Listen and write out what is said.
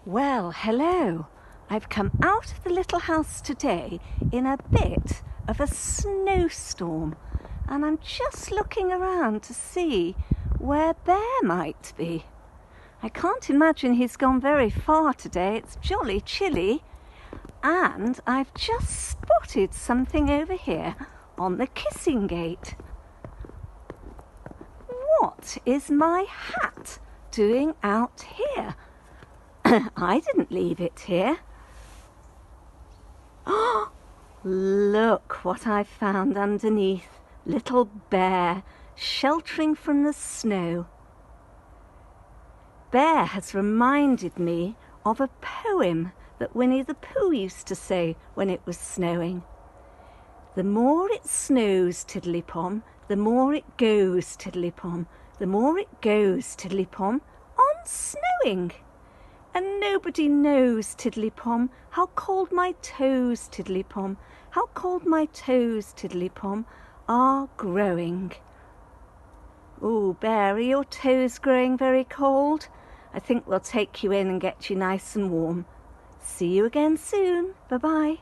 Well, hello. I've come out of the little house today in a bit of a snowstorm, and I'm just looking around to see where Bear might be. I can't imagine he's gone very far today. It's jolly chilly, and I've just spotted something over here on the kissing gate. What is my hat doing out here? I didn't leave it here. Oh, look what I found underneath. Little Bear, sheltering from the snow. Bear has reminded me of a poem that Winnie the Pooh used to say when it was snowing. The more it snows, Tiddly-Pom, the more it goes, Tiddly-Pom, the more it goes, Tiddly-Pom, on snowing. And nobody knows, Tiddly-Pom, how cold my toes, Tiddly-Pom, how cold my toes, Tiddly-Pom, are growing. Oh, Bear, are your toes growing very cold? I think we'll take you in and get you nice and warm. See you again soon. Bye-bye.